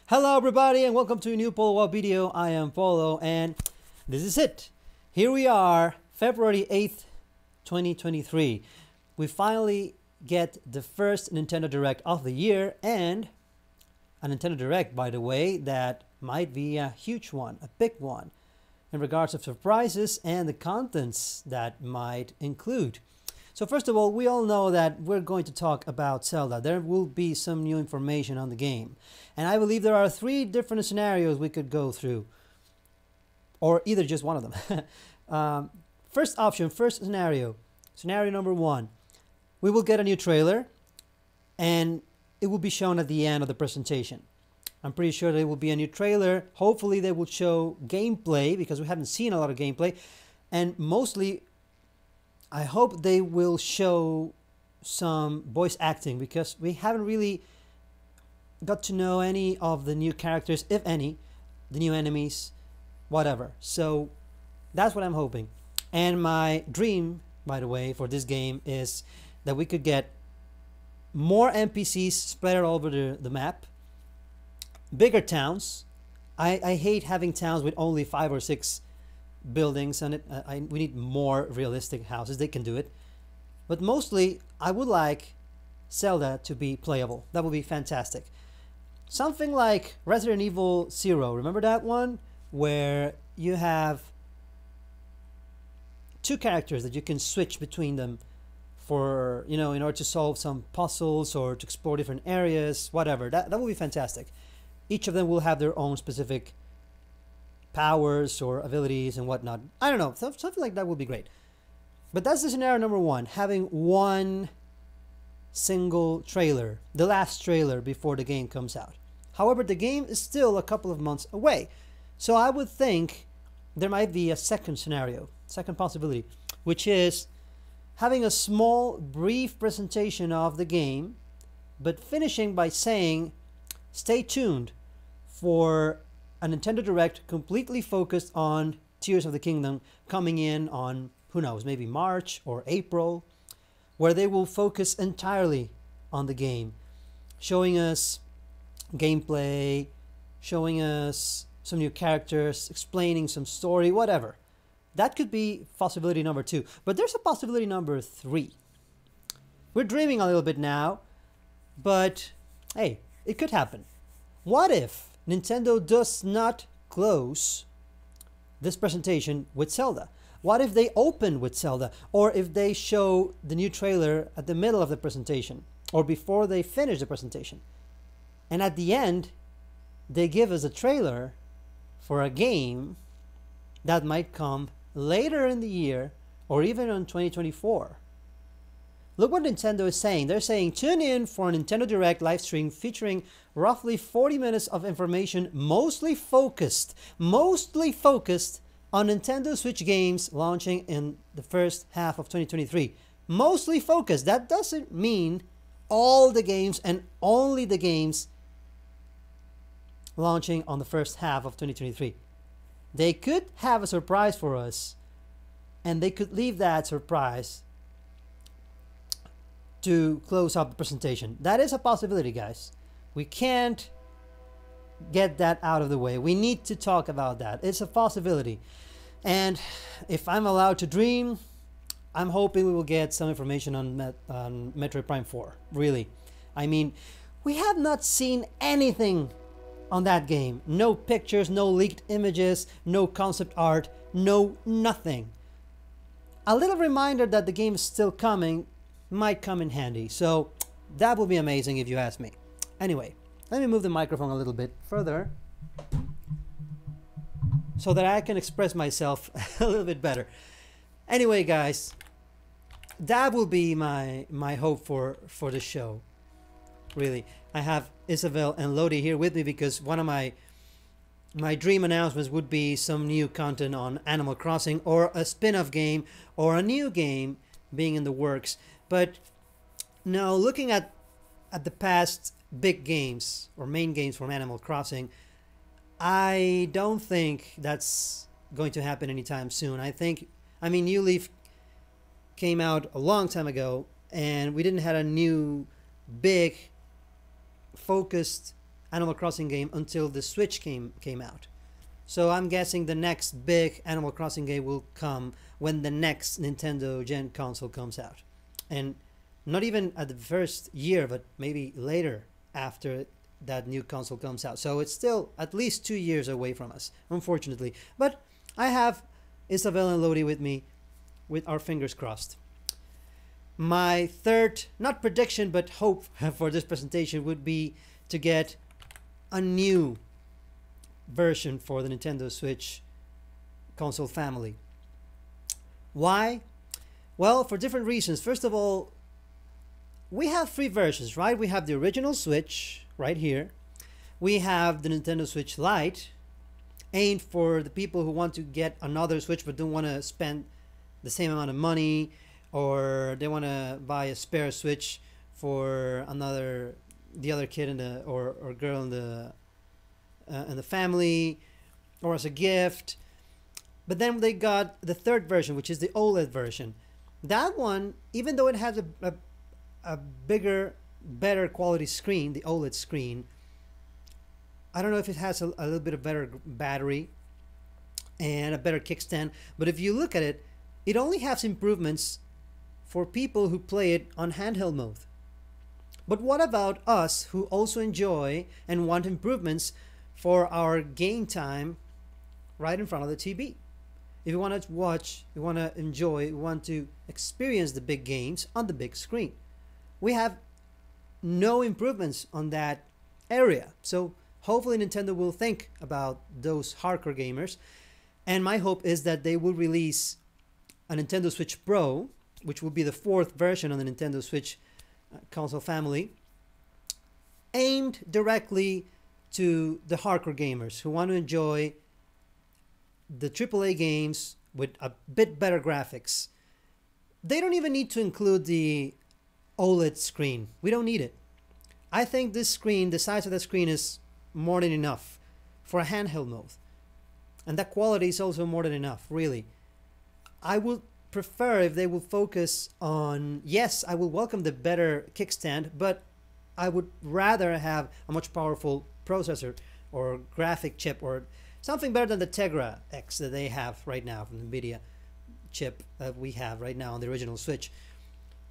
Hello everybody and welcome to a new Polowow video. I am Polo and this is it. Here we are, February 8th, 2023. We finally get the first Nintendo Direct of the year, and a Nintendo Direct, by the way, that might be a huge one, a big one, in regards of surprises and the contents that might include. So first of all, we all know that we're going to talk about Zelda. There will be some new information on the game. And I believe there are 3 different scenarios we could go through. Or either just one of them. First option, first scenario. Scenario number 1. We will get a new trailer. And it will be shown at the end of the presentation. I'm pretty sure there will be a new trailer. Hopefully they will show gameplay, because we haven't seen a lot of gameplay. And mostly, I hope they will show some voice acting, because we haven't really got to know any of the new characters, if any, the new enemies, whatever. So that's what I'm hoping. And my dream, by the way, for this game is that we could get more NPCs spread all over the map, bigger towns. I hate having towns with only 5 or 6 buildings on it. We need more realistic houses. They can do it, but mostly I would like Zelda to be playable. That would be fantastic. Something like Resident Evil 0. Remember that one where you have 2 characters that you can switch between them for, in order to solve some puzzles or to explore different areas, whatever. That would be fantastic. Each of them will have their own specific powers or abilities and whatnot. I don't know, something like that would be great. But that's the scenario number 1, having one single trailer, the last trailer before the game comes out. However, the game is still a couple of months away, so I would think there might be a second scenario, second possibility, which is having a small brief presentation of the game, but finishing by saying stay tuned for a Nintendo Direct completely focused on Tears of the Kingdom, coming in on, who knows, maybe March or April, where they will focus entirely on the game, showing us gameplay, showing us some new characters, explaining some story, whatever. That could be possibility number 2. But there's a possibility number 3. We're dreaming a little bit now, but hey, it could happen. What if Nintendo does not close this presentation with Zelda? What if they open with Zelda? Or if they show the new trailer at the middle of the presentation, or before they finish the presentation, and at the end they give us a trailer for a game that might come later in the year or even in 2024. Look what Nintendo is saying. They're saying, tune in for a Nintendo Direct live stream featuring roughly 40 minutes of information, mostly focused on Nintendo Switch games launching in the first half of 2023. Mostly focused. That doesn't mean all the games and only the games launching on the first half of 2023. They could have a surprise for us, and they could leave that surprise to close up the presentation. That is a possibility, guys. We can't get that out of the way. We need to talk about that. It's a possibility. And if I'm allowed to dream, I'm hoping we will get some information on Metroid Prime 4. Really. I mean, we have not seen anything on that game. No pictures, no leaked images, no concept art, no nothing. A little reminder that the game is still coming might come in handy, so that would be amazing if you ask me. Anyway, let me move the microphone a little bit further so that I can express myself a little bit better. Anyway, guys, that will be my hope for the show. Really, I have Isabel and Lodi here with me because one of my dream announcements would be some new content on Animal Crossing, or a spin-off game, or a new game being in the works. But now, looking at the past big games or main games from Animal Crossing, I don't think that's going to happen anytime soon. I mean, New Leaf came out a long time ago, and we didn't have a new big focused Animal Crossing game until the Switch came out. So I'm guessing the next big Animal Crossing game will come when the next Nintendo Gen console comes out. And not even at the first year, but maybe later after that new console comes out. So it's still at least 2 years away from us, unfortunately. But I have Isabel and Lodi with me, with our fingers crossed. My third, not prediction, but hope for this presentation would be to get a new version for the Nintendo Switch console family. Why? Well, for different reasons. First of all, we have 3 versions, right? We have the original Switch right here. We have the Nintendo Switch Lite, aimed for the people who want to get another Switch but don't want to spend the same amount of money, or they want to buy a spare Switch for the other kid in the or girl in the family, or as a gift. But then they got the third version, which is the OLED version. That one, even though it has a bigger, better quality screen, the OLED screen, I don't know if it has a little bit of better battery and a better kickstand, but if you look at it, it only has improvements for people who play it on handheld mode. But what about us who also enjoy and want improvements for our game time right in front of the TV? If you want to watch, you want to enjoy, you want to experience the big games on the big screen, we have no improvements on that area. So hopefully Nintendo will think about those hardcore gamers. And my hope is that they will release a Nintendo Switch Pro, which will be the 4th version on the Nintendo Switch console family, aimed directly to the hardcore gamers who want to enjoy the AAA games with a bit better graphics. They don't even need to include the OLED screen. We don't need it. I think this screen, the size of the screen, is more than enough for a handheld mode. And that quality is also more than enough, really. I would prefer if they would focus on, yes, I will welcome the better kickstand, but I would rather have a much powerful processor or graphic chip or something better than the Tegra X that they have right now from the NVIDIA chip that we have right now on the original Switch.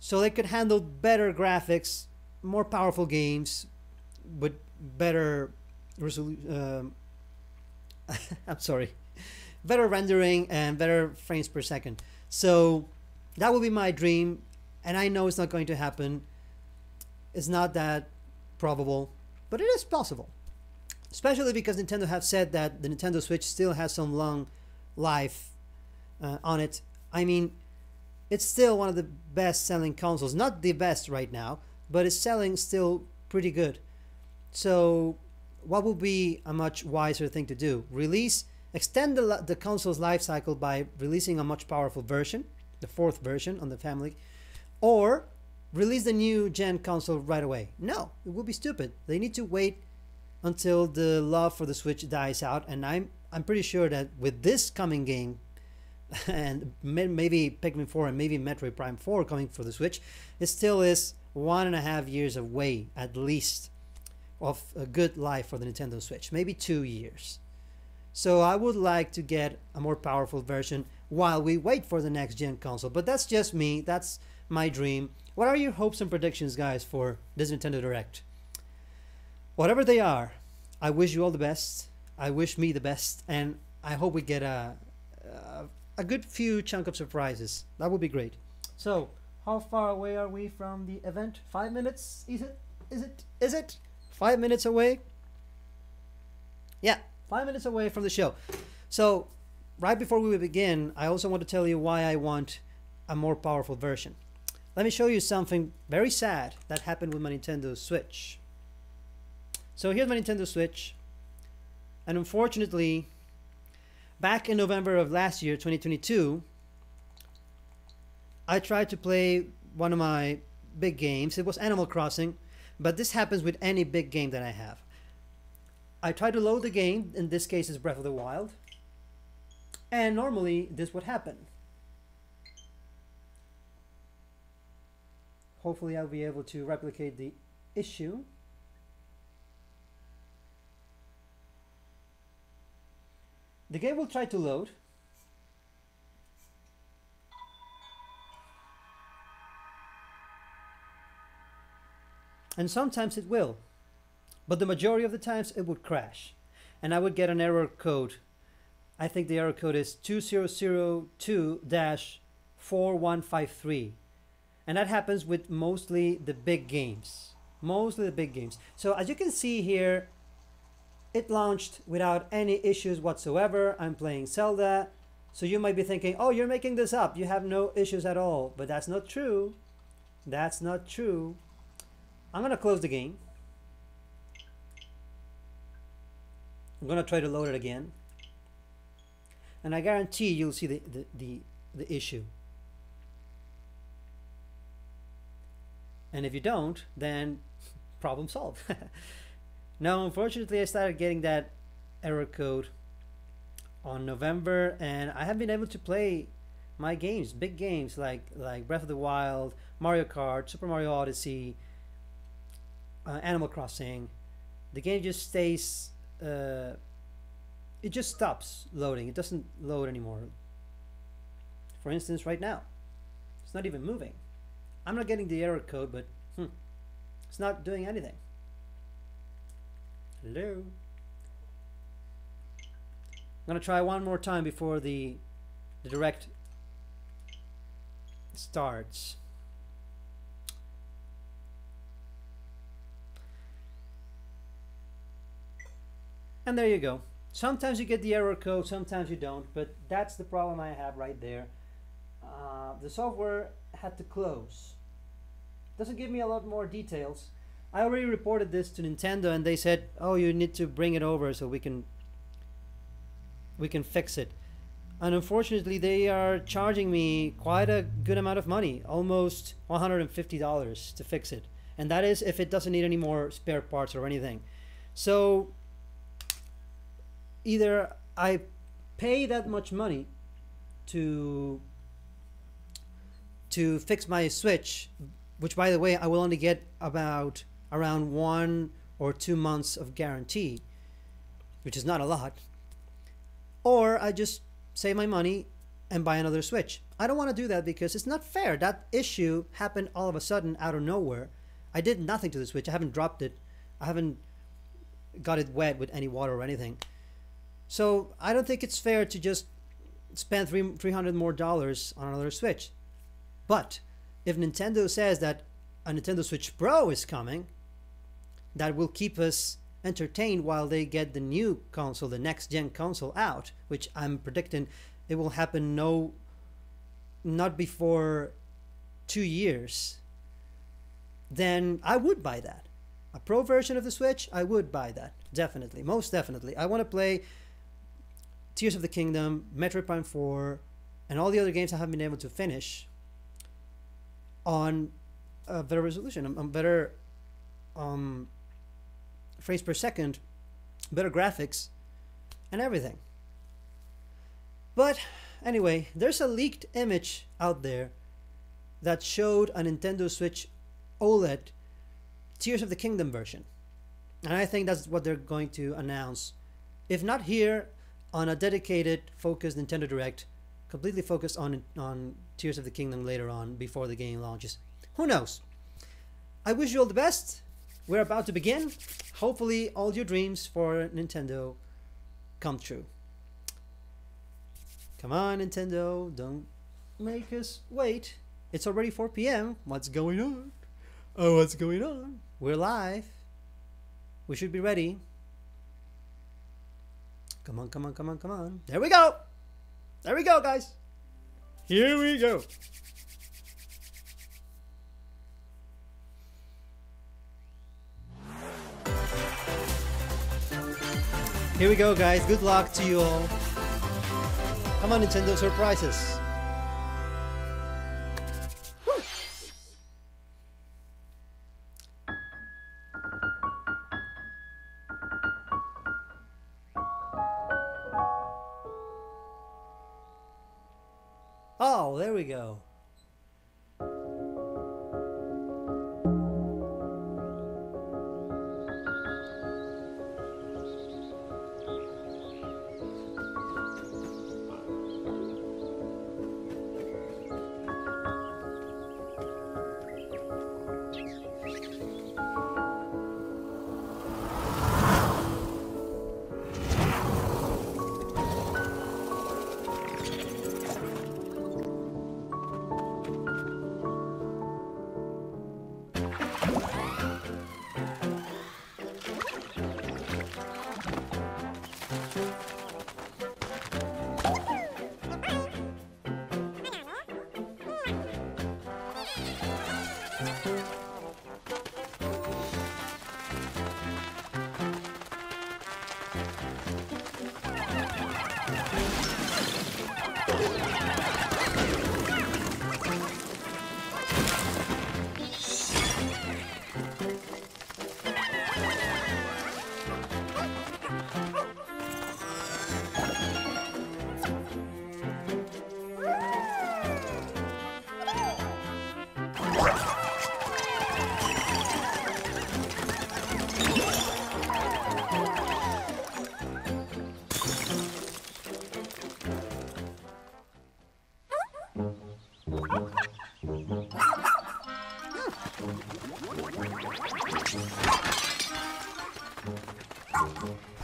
So they could handle better graphics, more powerful games with better resolution. I'm sorry, better rendering and better frames per second. So that would be my dream, and I know it's not going to happen. It's not that probable, but it is possible. Especially because Nintendo have said that the Nintendo Switch still has some long life on it. I mean, it's still one of the best selling consoles. Not the best right now, but it's selling still pretty good. So what would be a much wiser thing to do? Extend the console's life cycle by releasing a much powerful version, the 4th version on the family, or release the new gen console right away. No, it would be stupid. They need to wait until the love for the Switch dies out, and I'm pretty sure that with this coming game, and maybe Pikmin 4 and maybe Metroid Prime 4 coming for the Switch, it still is 1.5 years away at least of a good life for the Nintendo Switch, maybe 2 years. So I would like to get a more powerful version while we wait for the next gen console. But that's just me. That's my dream. What are your hopes and predictions, guys, for this Nintendo Direct? Whatever they are, I wish you all the best. I wish me the best. And I hope we get a good few chunk of surprises. That would be great. So, how far away are we from the event? 5 minutes? Is it? 5 minutes away? Yeah. 5 minutes away from the show. So right before we begin, I also want to tell you why I want a more powerful version. Let me show you something very sad that happened with my Nintendo Switch. So here's my Nintendo Switch, and unfortunately back in November of last year, 2022, I tried to play one of my big games. It was Animal Crossing, but this happens with any big game that I have. I try to load the game, in this case it's Breath of the Wild, and normally this would happen. Hopefully I'll be able to replicate the issue. The game will try to load. And sometimes it will. But the majority of the times it would crash. And I would get an error code. I think the error code is 2002-4153. And that happens with mostly the big games. Mostly the big games. So as you can see here, it launched without any issues whatsoever. I'm playing Zelda. So you might be thinking, oh, you're making this up. You have no issues at all. But that's not true. That's not true. I'm going to close the game. I'm going to try to load it again. And I guarantee you'll see the issue. And if you don't, then problem solved. Now, unfortunately, I started getting that error code on November, and I have been able to play my games, big games like Breath of the Wild, Mario Kart, Super Mario Odyssey, Animal Crossing. The game just stays, it just stops loading. It doesn't load anymore. For instance, right now, it's not even moving. I'm not getting the error code, but it's not doing anything. Hello. I'm gonna try one more time before the direct starts. And there you go. Sometimes you get the error code, sometimes you don't, but that's the problem I have right there. The software had to close. Doesn't give me a lot more details. I already reported this to Nintendo and they said, oh, you need to bring it over so we can fix it. And unfortunately, they are charging me quite a good amount of money, almost $150 to fix it. And that is if it doesn't need any more spare parts or anything. So either I pay that much money to fix my Switch, which by the way, I will only get about around 1 or 2 months of guarantee, which is not a lot, or I just save my money and buy another Switch. I don't want to do that because it's not fair. That issue happened all of a sudden out of nowhere. I did nothing to the Switch. I haven't dropped it. I haven't got it wet with any water or anything. So I don't think it's fair to just spend $300 more on another Switch. But if Nintendo says that a Nintendo Switch Pro is coming, that will keep us entertained while they get the new console, the next gen console out, which I'm predicting it will happen not before 2 years, then I would buy that. A Pro version of the Switch, I would buy that. Definitely. Most definitely. I want to play Tears of the Kingdom, Metroid Prime 4, and all the other games I haven't been able to finish on a better resolution, on better frames per second, better graphics, and everything. But anyway, there's a leaked image out there that showed a Nintendo Switch OLED Tears of the Kingdom version. And I think that's what they're going to announce. If not here, on a dedicated, focused Nintendo Direct, completely focused on Tears of the Kingdom later on, before the game launches. Who knows? I wish you all the best. We're about to begin. Hopefully all your dreams for Nintendo come true. Come on, Nintendo, don't make us wait. It's already 4 p.m. What's going on? Oh, what's going on? We're live. We should be ready. Come on, come on, come on, come on. There we go. There we go, guys. Here we go. Here we go, guys. Good luck to you all. Come on, Nintendo surprises. Woo. Oh, there we go.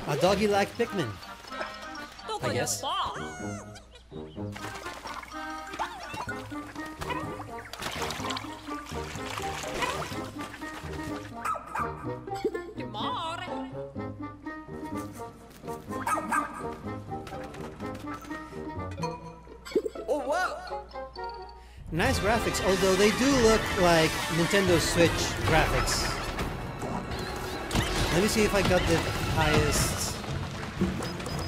A doggy like Pikmin, I guess. Oh wow! Nice graphics, although they do look like Nintendo Switch graphics. Let me see if I got the highest.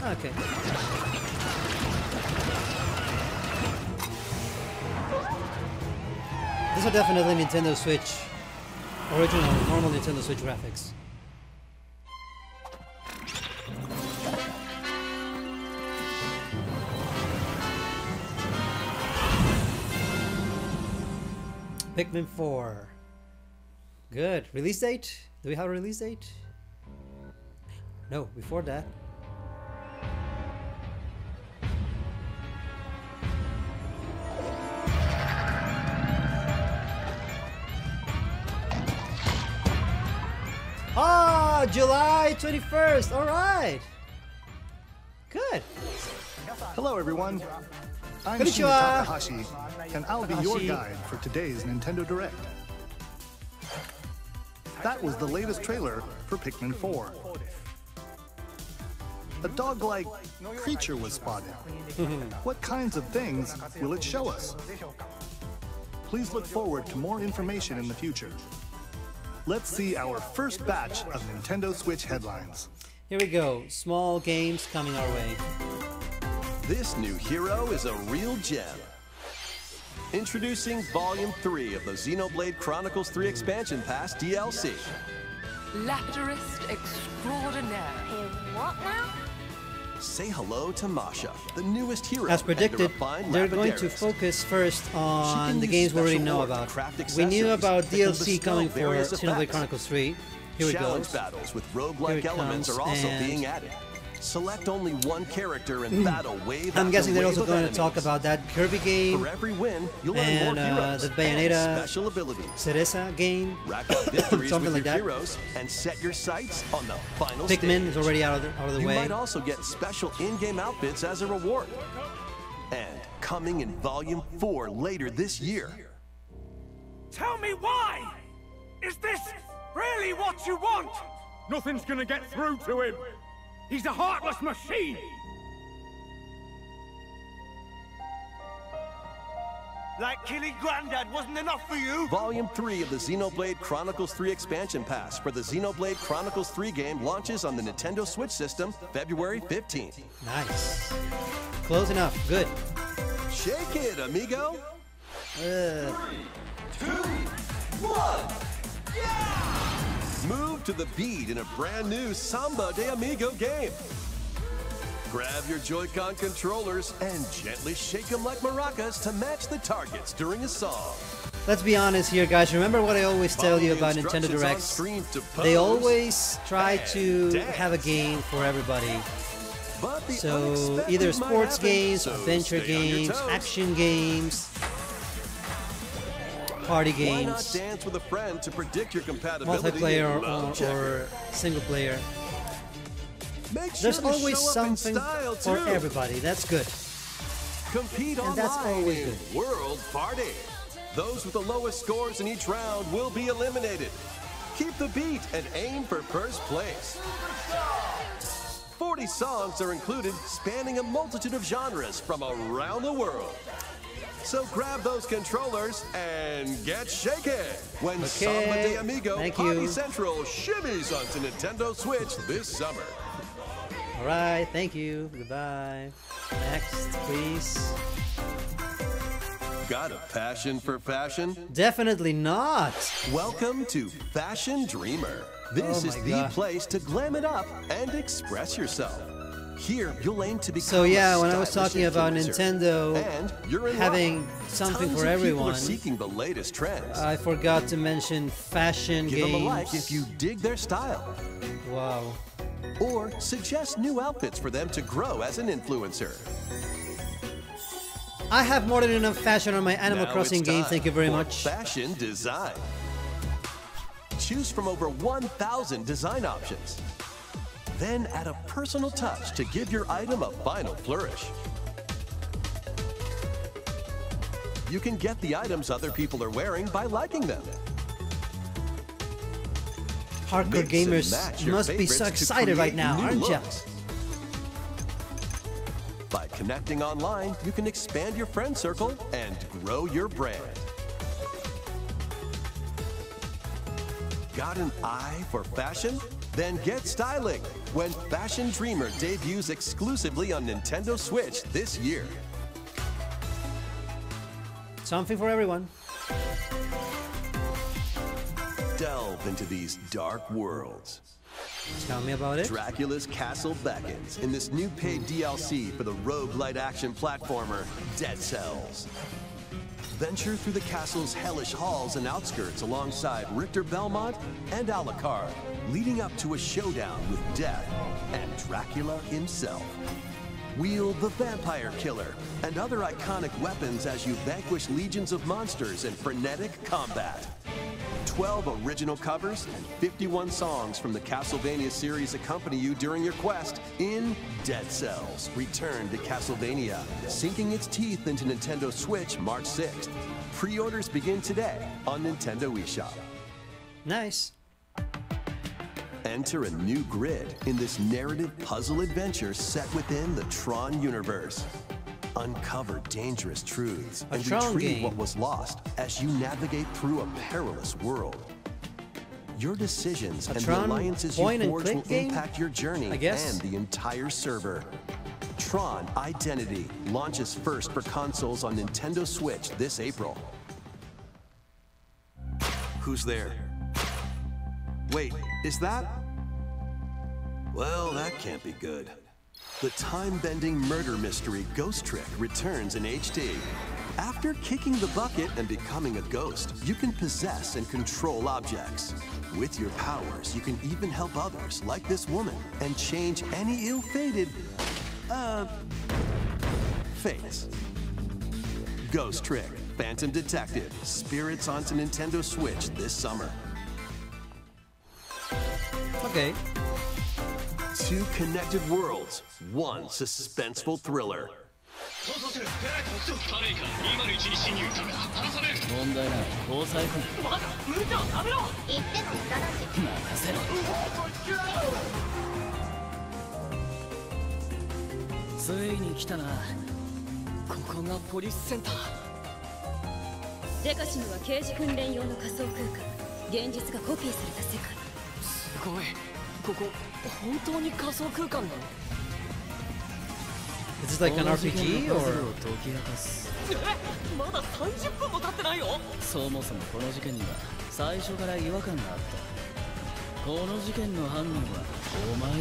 Okay. These are definitely Nintendo Switch, original, normal Nintendo Switch graphics. Pikmin 4. Good. Release date? Do we have a release date? No, before that. Ah, July 21st. All right. Good. Hello, everyone. I'm Shinya Konnichiwa. Takahashi, and I'll be your guide for today's Nintendo Direct. That was the latest trailer for Pikmin 4. A dog-like creature was spotted. What kinds of things will it show us? Please look forward to more information in the future. Let's see our first batch of Nintendo Switch headlines. Here we go. Small games coming our way. This new hero is a real gem. Introducing Volume 3 of the Xenoblade Chronicles 3 Expansion Pass DLC. Lapidurist extraordinaire. What now? Say hello to Masha, the newest hero. As predicted, and the refined they're going to Lapidurist. focus first She on can the use games we already special know ore to about. craft We knew accessories about that can DLC bestow coming for various Xenoblade effects. Chronicles 3. Here we go. Challenge battles with Here roguelike it elements comes, are also and being added. Select only one character and battle wave I'm after guessing they're wave also of going to talk enemies. about that Kirby game For every win, you'll learn and more heroes the and Bayonetta special abilities. Cereza game. Rack up victories Something with like your that. heroes and set your sights on the final Pikmin stage. is already out of the You way. might also get special in-game outfits as a reward. And coming in Volume 4 later this year. Tell me why! Is this really what you want? Nothing's gonna get through to him. He's a heartless machine. Like killing Granddad wasn't enough for you? Volume 3 of the Xenoblade Chronicles 3 Expansion Pass for the Xenoblade Chronicles 3 game launches on the Nintendo Switch system February 15th. Nice. Close enough. Good. Shake it, amigo! 3, 2, 1. Move to the beat in a brand new Samba de Amigo game. Grab your Joy-Con controllers and gently shake them like maracas to match the targets during a song. Let's be honest here, guys. Remember what I always tell you about Nintendo Directs? They always try to have a game for everybody. So either sports games, adventure games, action games, party Why not games, dance with a friend to predict your compatibility? multiplayer in Love or Checker? single player. Make sure There's to always show up in something style, for too. everybody. That's good. Compete And that's online always in good. World Party. Those with the lowest scores in each round will be eliminated. Keep the beat and aim for first place. 40 songs are included, spanning a multitude of genres from around the world. So grab those controllers and get shaken when Samba de Amigo Thank Party you. Central shimmies onto Nintendo Switch this summer. All right. Thank you. Goodbye. Next, please. Got a passion for fashion? Definitely not. Welcome to Fashion Dreamer. This Oh is my the God. place to glam it up and express yourself. Here, you'll aim to become So yeah, a when I was stylish talking about influencer. Nintendo And you're in having luck. something Tons for of people everyone, are seeking the latest trends. I forgot to mention fashion Give them a games. like if you dig their style. Wow. Or suggest new outfits for them to grow as an influencer. I have more than enough fashion on my Animal Now Crossing it's game. time Thank you very for much. Fashion design. Choose from over 1,000 design options. Then add a personal touch to give your item a final flourish. You can get the items other people are wearing by liking them. Hardcore gamers must be so excited right now, aren't you? By connecting online, you can expand your friend circle and grow your brand. Got an eye for fashion? Then get styling when Fashion Dreamer debuts exclusively on Nintendo Switch this year. Something for everyone. Delve into these dark worlds. Tell me about it. Dracula's castle beckons in this new paid DLC for the roguelite action platformer Dead Cells. Venture through the castle's hellish halls and outskirts alongside Richter Belmont and Alucard, leading up to a showdown with Death and Dracula himself. Wield the Vampire Killer and other iconic weapons as you vanquish legions of monsters in frenetic combat. 12 original covers and 51 songs from the Castlevania series accompany you during your quest in Dead Cells. Return to Castlevania, sinking its teeth into Nintendo Switch March 6th. Pre-orders begin today on Nintendo eShop. Nice. Enter a new grid in this narrative puzzle adventure set within the Tron universe. Uncover dangerous truths and retrieve what was lost as you navigate through a perilous world. Your decisions and the alliances you forge will impact your journey and the entire server. Tron Identity launches first for consoles on Nintendo Switch this April. Who's there? Wait, is that? Well, that can't be good. The time-bending murder mystery Ghost Trick returns in HD. After kicking the bucket and becoming a ghost, you can possess and control objects. With your powers, you can even help others, like this woman, and change any ill-fated, fates. Ghost Trick, Phantom Detective, Spirits onto Nintendo Switch this summer. Okay. 2 connected worlds, 1 suspenseful thriller. Is this like an RPG or? まだ30分も経ってないよ。そもそもこの事件には最初から違和感があった。この事件の犯人はお前だ。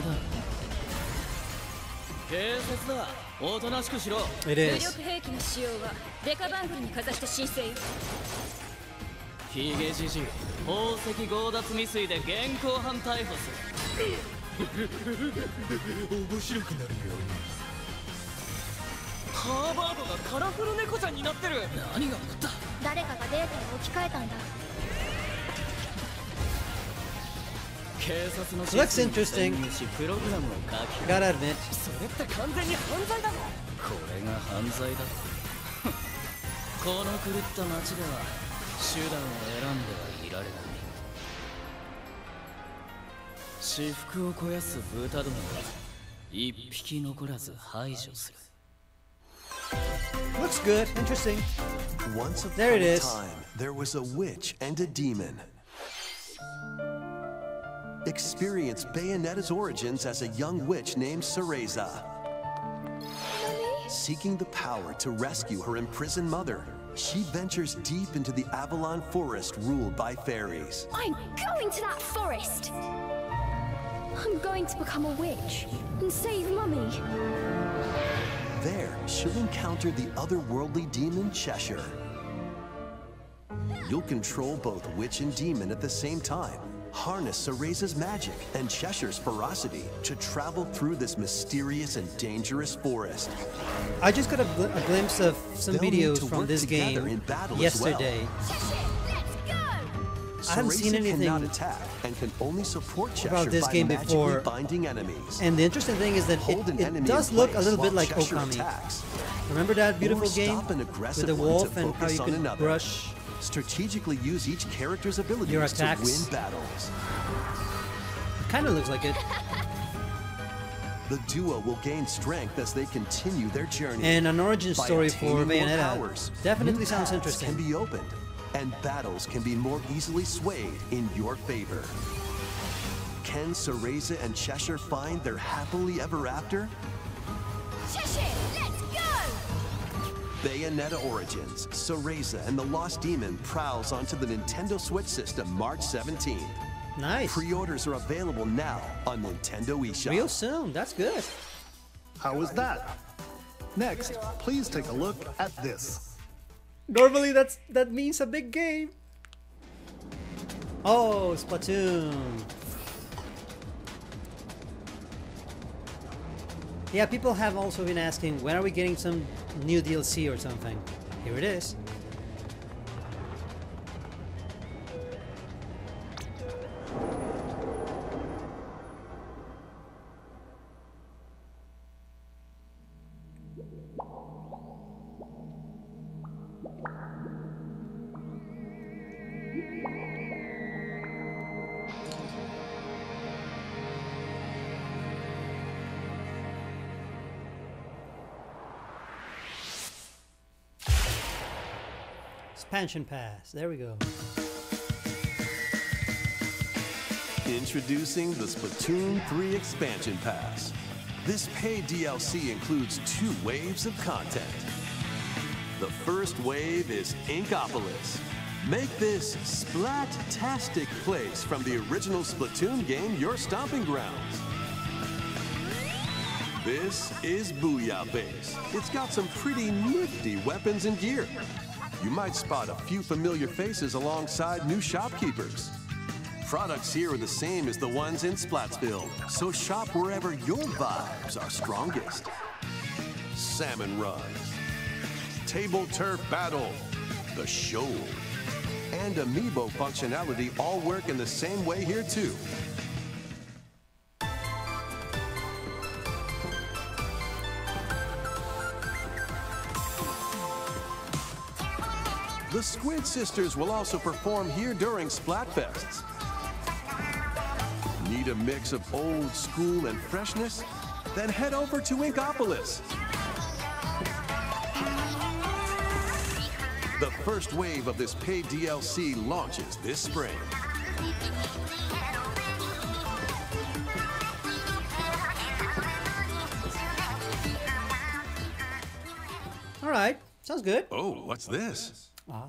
警察だ。おとなしくしろ。It is. 武力兵器の使用はデカバングルにかざして申請よ。ヒゲじじい、宝石強奪未遂で現行犯逮捕する。面白くなるよ。ハーバードがカラフル猫ちゃんになってる。何が起こった？誰かがデータを置き換えたんだ。警察の Looks interesting. プログラムを書き。Gotta admit. それって完全に犯罪だろ。これが犯罪だ。この狂った街では手段を選んではいられない。私服を肥やす豚どもは一匹残らず排除する。Looks good, interesting. Once upon There it a is. time, there was a witch and a demon. Experience Bayonetta's origins as a young witch named Cereza. Seeking the power to rescue her imprisoned mother, she ventures deep into the Avalon forest ruled by fairies. I'm going to that forest. I'm going to become a witch and save Mummy. There, she'll encounter the otherworldly demon Cheshire. You'll control both witch and demon at the same time. Harness Cereza's magic and Cheshire's ferocity to travel through this mysterious and dangerous forest. I just got a glimpse of some They'll need videos to from work this together game in battle yesterday. Let's go! I haven't seen anything cannot attack and can only support Cheshire about this by game magically before. binding enemies. And the interesting thing is that Hold an it enemy does in look a place little bit while like Cheshire Okami. attacks. Remember that beautiful Or game stop an with aggressive the one to wolf and how focus you on can another. brush Strategically use each character's abilities your to attacks? win battles. It kind of looks like it. The duo will gain strength as they continue their journey. And an origin By story obtaining for more Bayonetta powers, definitely new sounds paths interesting. Can be opened, and battles can be more easily swayed in your favor. Can Cereza and Cheshire find their happily ever after? Cheshire, let's go! Bayonetta Origins, Cereza and the Lost Demon prowls onto the Nintendo Switch system March 17th. Nice. Pre-orders are available now on Nintendo eShop. Real soon. That's good. How was that? Next, please take a look at this. Normally that means a big game. Oh, Splatoon. Yeah, people have also been asking, when are we getting some new DLC or something? Here it is. Expansion Pass. There we go. Introducing the Splatoon 3 Expansion Pass. This paid DLC includes 2 waves of content. The first wave is Inkopolis. Make this splat-tastic place from the original Splatoon game your stomping grounds. This is Booyah Base. It's got some pretty nifty weapons and gear. You might spot a few familiar faces alongside new shopkeepers. Products here are the same as the ones in Splatsville, so shop wherever your vibes are strongest. Salmon Run, Table Turf Battle, The Show, and Amiibo functionality all work in the same way here too. The Squid Sisters will also perform here during Splatfests. Need a mix of old school and freshness? Then head over to Inkopolis. The first wave of this paid DLC launches this spring. All right. Sounds good. Oh, what's this? Ah.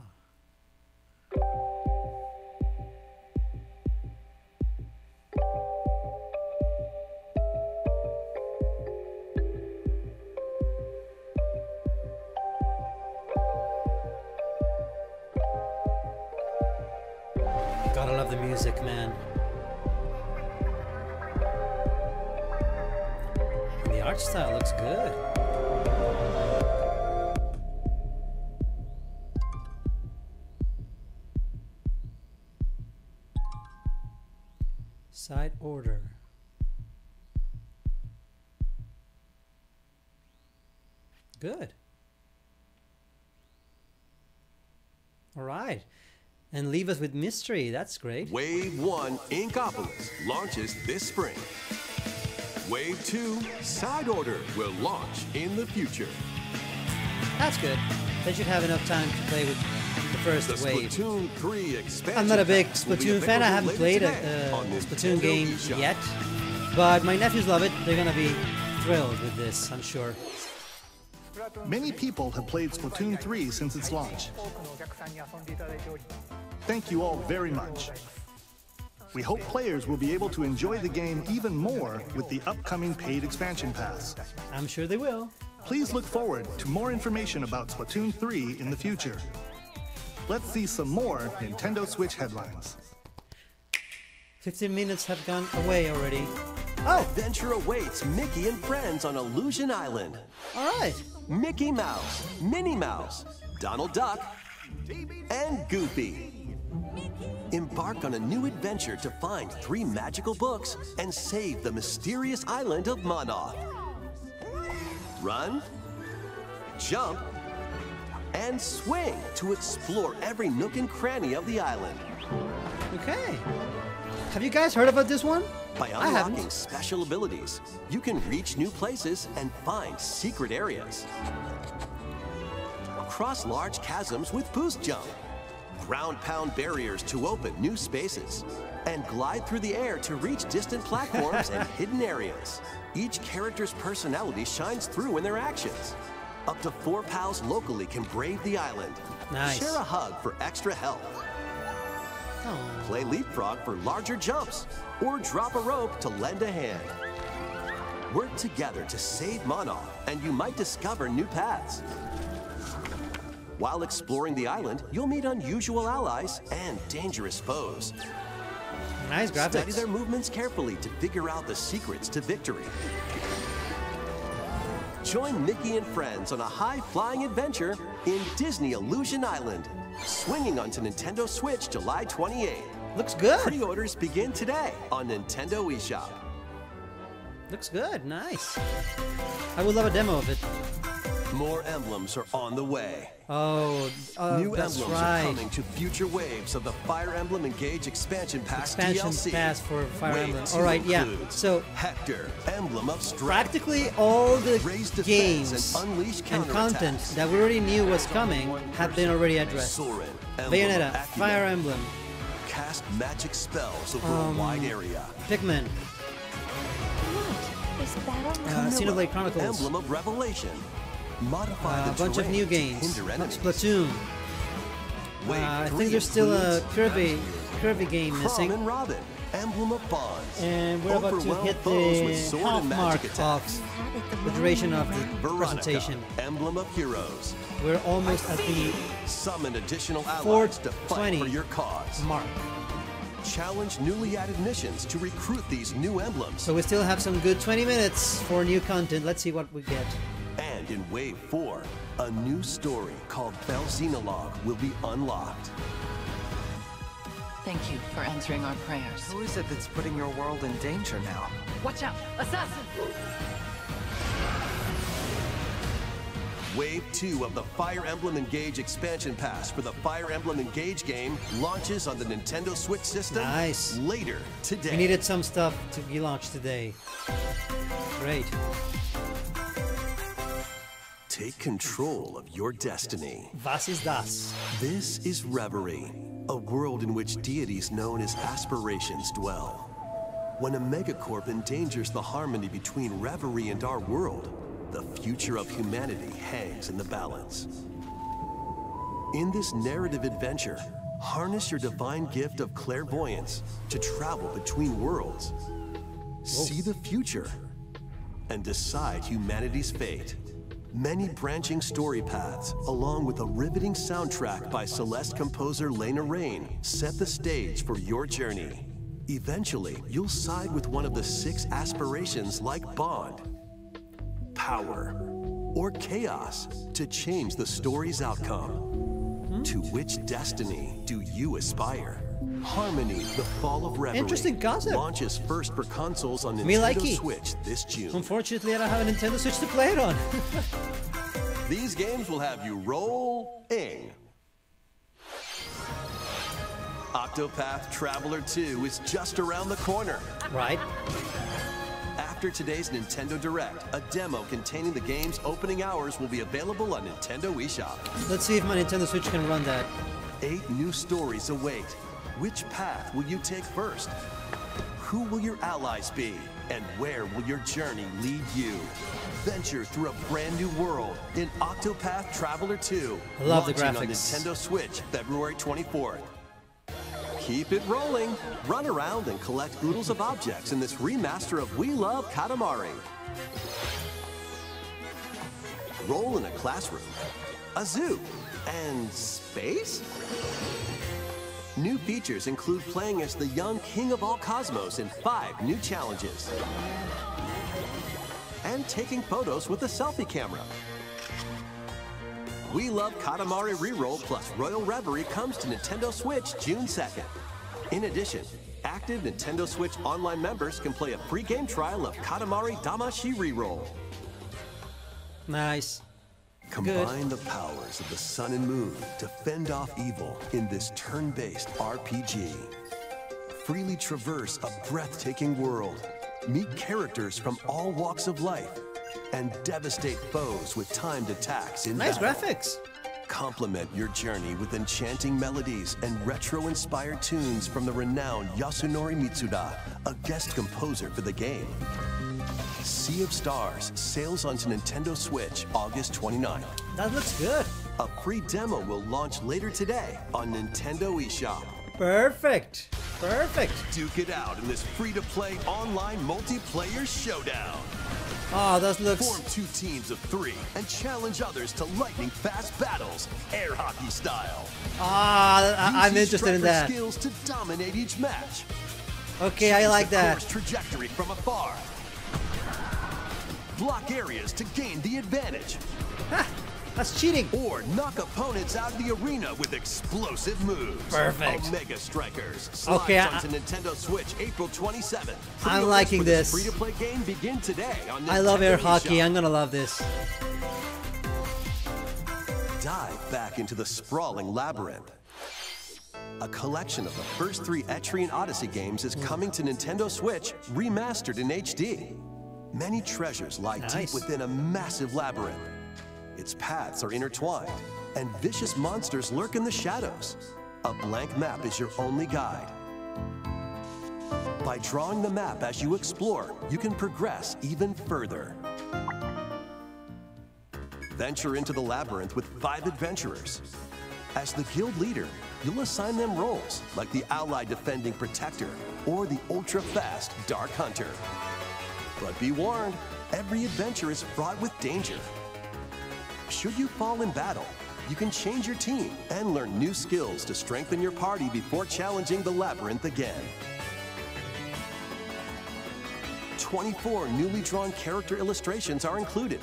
Gotta love the music, man. And the art style looks good. Side order. Good. All right. And leave us with mystery. That's great. Wave 1 Inkopolis launches this spring. Wave 2 Side Order will launch in the future. That's good. They should have enough time to play with the first The wave. Splatoon 3 expansion. I'm not a big pack will be Splatoon fan. I available haven't later played today a on Splatoon Nintendo game eShop. yet, but my nephews love it. They're gonna be thrilled with this, I'm sure. Many people have played Splatoon 3 since its launch. Thank you all very much. We hope players will be able to enjoy the game even more with the upcoming paid expansion pass. I'm sure they will. Please look forward to more information about Splatoon 3 in the future. Let's see some more Nintendo Switch headlines. 15 minutes have gone away already. Oh, Adventure awaits Mickey and friends on Illusion Island. all right. Mickey Mouse, Minnie Mouse, Donald Duck, and Goofy. Embark on a new adventure to find 3 magical books and save the mysterious island of Monoth. Run, jump, and swing to explore every nook and cranny of the island. Okay. Have you guys heard about this one? By unlocking special abilities, you can reach new places and find secret areas. Cross large chasms with boost jump. Ground pound barriers to open new spaces. And glide through the air to reach distant platforms and hidden areas. Each character's personality shines through in their actions. Up to 4 pals locally can brave the island. Nice. Share a hug for extra health. Oh. Play leapfrog for larger jumps, or drop a rope to lend a hand. Work together to save Monoth, and you might discover new paths. While exploring the island, you'll meet unusual allies and dangerous foes. Nice graphics. Study their movements carefully to figure out the secrets to victory. Join Mickey and friends on a high-flying adventure in Disney Illusion Island, swinging onto Nintendo Switch July 28th. Looks good. Pre-orders begin today on Nintendo eShop. Looks good. Nice. I would love a demo of it. More emblems are on the way. Oh, New that's emblems right. are coming to future waves of the Fire Emblem Engage Expansion Pass Expansion DLC. pass for Fire Wave Emblem. 2 All right, yeah. includes So Hector, Emblem of Strength. practically all the Raise defense games and unleash and content counterattacks. that we already knew was coming have been already addressed. Soren, Emblem Bayonetta, of Acumen. Fire Emblem, Cast magic spells over a wide area. Pikmin, Is that on? Xenoblade Chronicles, Emblem of Revelation. Modify a the bunch of terrain new to games, hinder enemies. Splatoon. Wave I 3 think there's still a includes Kirby game Chrom missing. and Robin, Emblem of Bonds. And we're about to Overwhelm hit foes with the sword half and mark magic attacks. of the duration of the Veronica, presentation. Emblem of Heroes. We're almost at the Summon additional allies to fight 420 for your cause. mark. Challenge newly added missions to recruit these new emblems. So we still have some good 20 minutes for new content. Let's see what we get. And in Wave 4, a new story called Bell Xenologue will be unlocked. Thank you for answering our prayers. Who is it that's putting your world in danger now? Watch out! Assassin! Wave 2 of the Fire Emblem Engage Expansion Pass for the Fire Emblem Engage game launches on the Nintendo Switch system Nice. later today. We needed some stuff to be launched today. Great. Take control of your destiny. Was ist das? This is Reverie, a world in which deities known as aspirations dwell. When a megacorp endangers the harmony between Reverie and our world, the future of humanity hangs in the balance. In this narrative adventure, harness your divine gift of clairvoyance to travel between worlds, see the future, and decide humanity's fate. Many branching story paths, along with a riveting soundtrack by Celeste composer Lena Raine, set the stage for your journey. Eventually, you'll side with one of the 6 aspirations like Bond, Power, or Chaos to change the story's outcome. To which destiny do you aspire? Harmony, The Fall of Reverie. Interesting gossip. Launches first for consoles on Me Nintendo likey. Switch this June. Unfortunately, I don't have a Nintendo Switch to play it on. These games will have you rolling. Octopath Traveler 2 is just around the corner. Right. After today's Nintendo Direct, a demo containing the game's opening hours will be available on Nintendo eShop. Let's see if my Nintendo Switch can run that. 8 new stories await. Which path will you take first? Who will your allies be? And where will your journey lead you? Venture through a brand new world in Octopath Traveler 2. I love the launching on graphics. Nintendo Switch, February 24th. Keep it rolling. Run around and collect oodles of objects in this remaster of We Love Katamari. Roll in a classroom, a zoo, and space? New features include playing as the young king of all cosmos in 5 new challenges. And taking photos with a selfie camera. We Love Katamari Reroll plus Royal Reverie comes to Nintendo Switch June 2nd. In addition, active Nintendo Switch Online members can play a free game trial of Katamari Damacy Reroll. Nice. Combine the powers of the sun and moon to fend off evil in this turn-based RPG. Freely traverse a breathtaking world, meet characters from all walks of life, and devastate foes with timed attacks in nice battle. graphics. Complement your journey with enchanting melodies and retro-inspired tunes from the renowned Yasunori Mitsuda, a guest composer for the game. Sea of Stars sails onto Nintendo Switch August 29th. That looks good. A free demo will launch later today on Nintendo eShop. Perfect. Perfect. Duke it out in this free-to-play online multiplayer showdown. Oh, that looks... Form 2 teams of 3 and challenge others to lightning-fast battles, air hockey style. I'm interested in that. Use skills to dominate each match. Okay, I like that. Course trajectory from afar. Block areas to gain the advantage. Ha! That's cheating. Or knock opponents out of the arena with explosive moves. Perfect. Omega Strikers slides onto Nintendo Switch April 27th. I'm liking this. Free-to-play game begin today on Nintendo I love air hockey. eShop. I'm gonna love this. Dive back into the sprawling labyrinth. A collection of the first 3 Etrian Odyssey games is coming to Nintendo Switch, remastered in HD. Many treasures lie deep within a massive labyrinth. Its paths are intertwined, and vicious monsters lurk in the shadows. A blank map is your only guide. By drawing the map as you explore, you can progress even further. Venture into the labyrinth with 5 adventurers. As the guild leader, you'll assign them roles, like the ally defending protector or the ultra-fast dark hunter. But be warned, every adventure is fraught with danger. Should you fall in battle, you can change your team and learn new skills to strengthen your party before challenging the labyrinth again. 24 newly drawn character illustrations are included.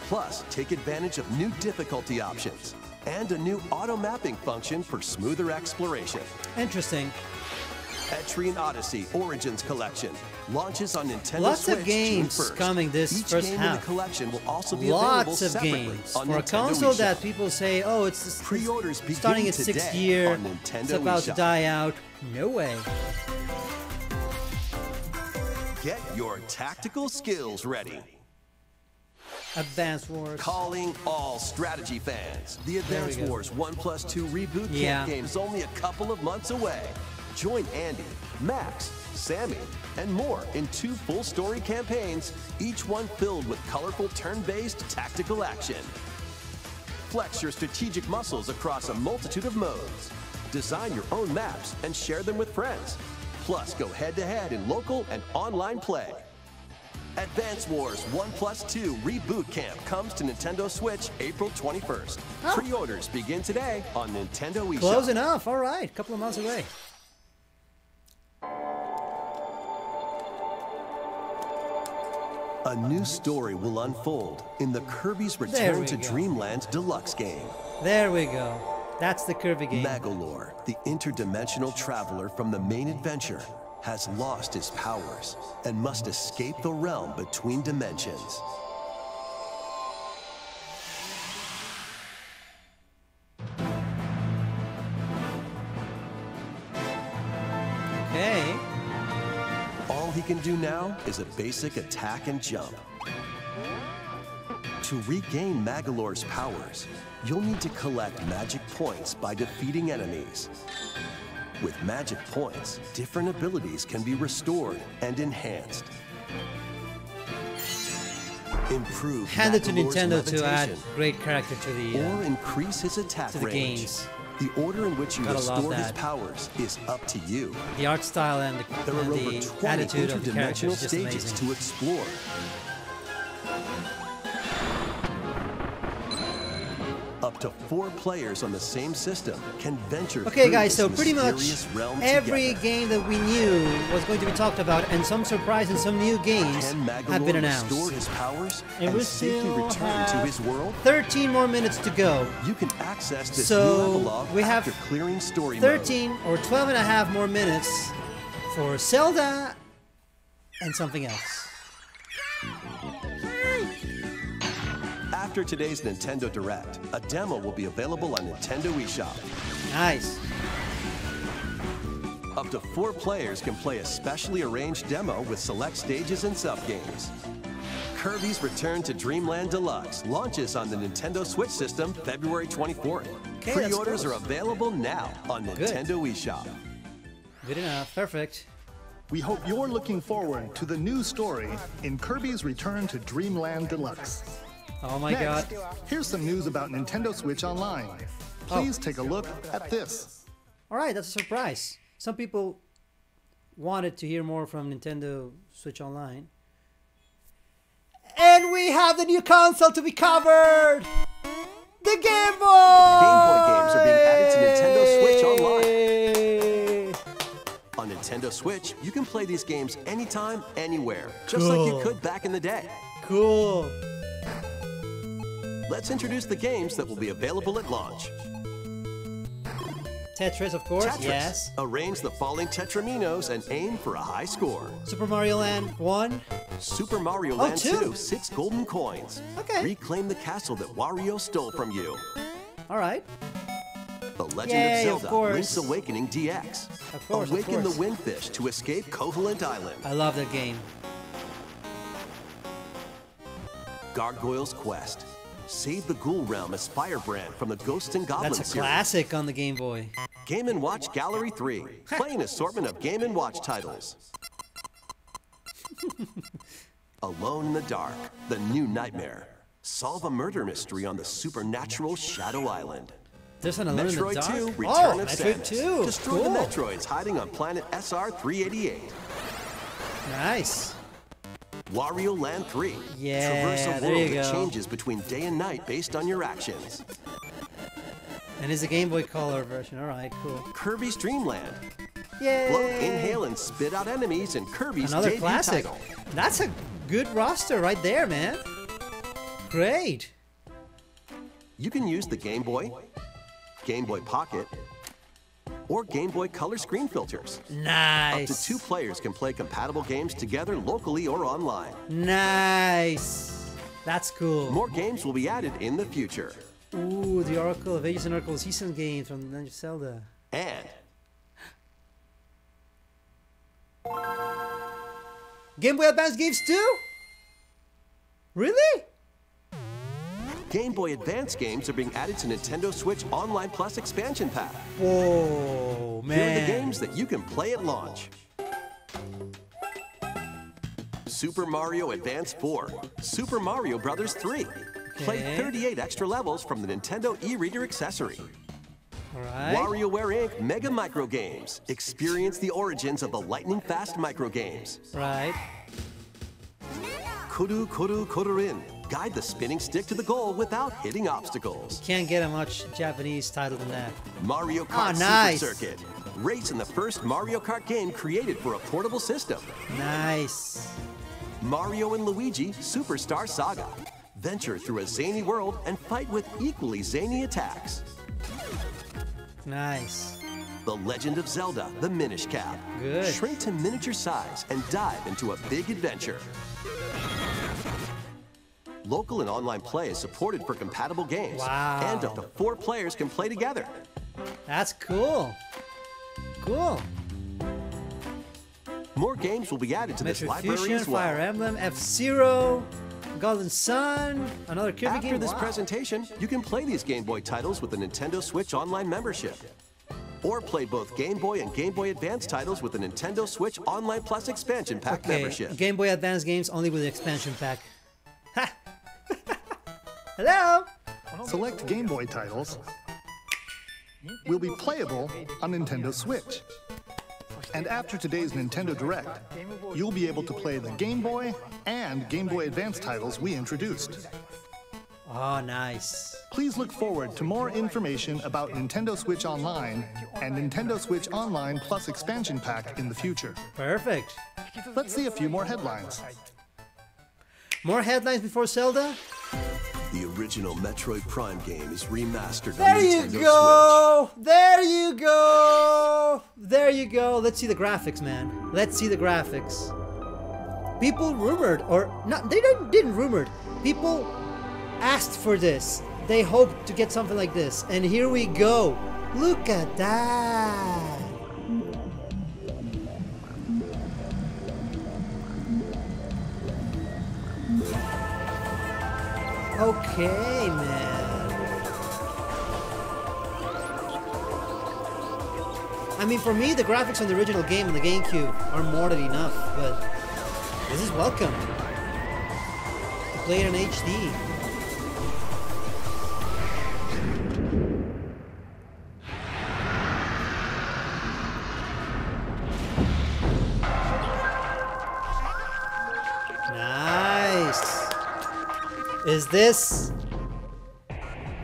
Plus, take advantage of new difficulty options and a new auto-mapping function for smoother exploration. Interesting. Etrian Odyssey Origins Collection launches on Nintendo Lots Switch of games June 1st. coming this Each first game half. in the collection will also be available Lots of separately games on for a Nintendo console eShop. that people say, oh, it's Pre-orders begin starting its 6th today year, on Nintendo it's about to eShop. die out. No way. Get your tactical skills ready. Advance Wars. Calling all strategy fans. The Advance we go. Wars 1+2 Reboot Yeah. Camp game is only a couple of months away. Join Andy, Max, Sammy, and more in 2 full story campaigns, each one filled with colorful turn-based tactical action. Flex your strategic muscles across a multitude of modes. Design your own maps and share them with friends. Plus, go head-to-head in local and online play. Advance Wars 1+2 Reboot Camp comes to Nintendo Switch April 21st. Pre-orders begin today on Nintendo eShop. Close enough. All right. Couple of months away. A new story will unfold in the Kirby's Return to Dreamland Deluxe game. There we go. That's the Kirby game. Magolor, the interdimensional traveler from the main adventure, has lost his powers and must escape the realm between dimensions. Okay. All he can do now is a basic attack and jump. To regain Magolor's powers, you'll need to collect magic points by defeating enemies. With magic points, different abilities can be restored and enhanced. Improve Hand it to Magolor's Nintendo to add levitation, great character to the or increase his attack to the range. games. The order in which you Gotta love restore his that. powers is up to you. The art style and There are over the 20 attitude of the character interdimensional is just stages amazing. to explore. Up to 4 players on the same system can venture Okay, through guys, so this pretty much mysterious realm every together. game that we knew was going to be talked about, and some surprise and some new games Can have been Magolor announced. restore his powers And we safely still return to have his world? 13 more minutes to go. You can access this So, new epilogue we have after clearing story 13 or 12 and a half more minutes for Zelda and something else. After today's Nintendo Direct, a demo will be available on Nintendo eShop. Nice. Up to 4 players can play a specially arranged demo with select stages and sub-games. Kirby's Return to Dreamland Deluxe launches on the Nintendo Switch system February 24th. Okay, Pre-orders that's are available now on Nintendo eShop. Good enough. Perfect. We hope you're looking forward to the new story in Kirby's Return to Dreamland Deluxe. Oh my Next, god. here's some news about Nintendo Switch Online. Please take a look at this. All right, that's a surprise. Some people wanted to hear more from Nintendo Switch Online. And we have the new console to be covered! The Game Boy! Game Boy games are being added to Nintendo Switch Online. On Nintendo Switch, you can play these games anytime, anywhere, just like you could back in the day. Cool. Let's introduce the games that will be available at launch. Tetris, of course. Tetris. Yes. Arrange the falling Tetraminos and aim for a high score. Super Mario Land 1. Super Mario Oh, Land 2. 2, 6 golden coins. Okay. Reclaim the castle that Wario stole from you. All right. The Legend Yay, of of Zelda, course. Link's Awakening DX. Of course, Awaken of the course. Windfish to escape Koholint Island. I love that game. Gargoyle's Quest. Save the Ghoul Realm as Firebrand from the Ghosts and Goblins That's a series. classic on the Game Boy. Game & Watch Gallery 3. Play an assortment of Game & Watch titles. Alone in the Dark. The New Nightmare. Solve a murder mystery on the supernatural Shadow Island. There's an Alone in the Metroid Dark? 2, Return Oh, of Metroid Samus. 2. Destroy Cool. the Metroids hiding on planet SR-388. Nice. Wario Land 3. Yeah, Traverse a there world you that go. changes between day and night based on your actions. And it's a Game Boy Color version. All right, cool. Kirby's Dream Land. Yay! Blow, inhale, and spit out enemies in Kirby's Another debut classic. title. That's a good roster right there, man. Great. You can use the Game Boy, Game Boy Pocket, or Game Boy Color screen filters. Nice. Up to 2 players can play compatible games together locally or online. Nice. That's cool. More games will be added in the future. Ooh, the Oracle of Ages and Oracle Season games from Legend of Zelda. And Game Boy Advance games too? Really? Game Boy Advance games are being added to Nintendo Switch Online Plus expansion pack. Whoa, man. Here are the games that you can play at launch. Super Mario Advance 4, Super Mario Bros. 3. Play Okay. 38 extra levels from the Nintendo e-reader accessory. All right. WarioWare Inc. Mega Micro Games. Experience the origins of the lightning-fast micro games. Right. Kuru Kuru Kururin. Guide the spinning stick to the goal without hitting obstacles. Can't get a much Japanese title than that. Mario Kart nice. Super Circuit. Race in the first Mario Kart game created for a portable system. Nice. Mario and Luigi Superstar Saga. Venture through a zany world and fight with equally zany attacks. Nice. The Legend of Zelda, the Minish Cap. Good. Shrink to miniature size and dive into a big adventure. Local and online play is supported for compatible games. Wow. And up to 4 players can play together. That's cool. Cool. More games will be added to this Metroid library Fusion, as well. Fire Emblem, F-Zero, Golden Sun, another Kirby After game. this Wow. presentation, you can play these Game Boy titles with the Nintendo Switch Online membership. Or play both Game Boy and Game Boy Advance titles with the Nintendo Switch Online Plus expansion pack Okay, membership. Game Boy Advance games only with the expansion pack. Ha! Hello? Select Game Boy titles will be playable on Nintendo Switch. And after today's Nintendo Direct, you'll be able to play the Game Boy and Game Boy Advance titles we introduced. Oh, nice. Please look forward to more information about Nintendo Switch Online and Nintendo Switch Online Plus expansion pack in the future. Perfect. Let's see a few more headlines. More headlines before Zelda? The original Metroid Prime game is remastered There on you Nintendo go! There you go! There you go. Let's see the graphics, man. Let's see the graphics. People rumored, or not, they didn't rumored. People asked for this. They hoped to get something like this. And here we go. Look at that. Okay, man. I mean, for me, the graphics on the original game on the GameCube are more than enough, but this is welcome. To play it in HD. Nice. Is this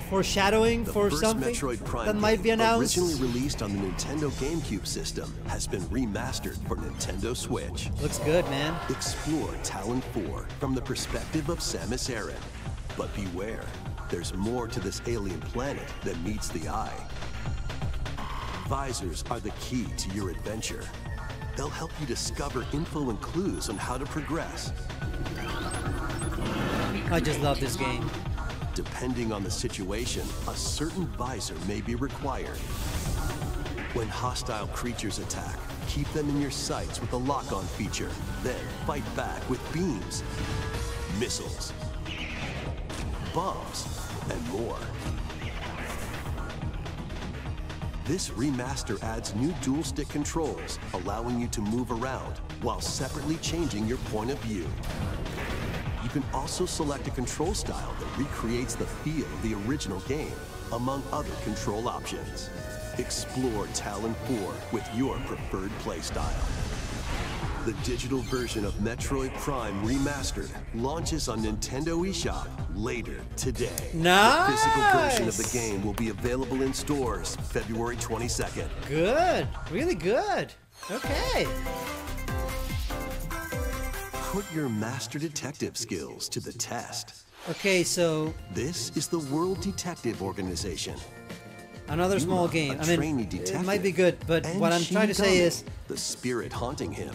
foreshadowing for something Metroid Prime that might be announced? Originally released on the Nintendo GameCube system, has been remastered for Nintendo Switch. Looks good, man. Explore Talon 4 from the perspective of Samus Aran. But beware, there's more to this alien planet than meets the eye. Visors are the key to your adventure. They'll help you discover info and clues on how to progress. I just love this game. Depending on the situation, a certain visor may be required. When hostile creatures attack, keep them in your sights with the lock-on feature. Then fight back with beams, missiles, bombs, and more. This remaster adds new dual-stick controls, allowing you to move around while separately changing your point of view. You can also select a control style that recreates the feel of the original game, among other control options. Explore Talon 4 with your preferred playstyle. The digital version of Metroid Prime Remastered launches on Nintendo eShop later today. Nice! The physical version of the game will be available in stores February 22nd. Good. Really good. Okay. Put your master detective skills to the test. Okay, so This is the World Detective Organization. another small game. I mean, trainee it detective, might be good, but and what I'm trying to say Shin is, the spirit haunting him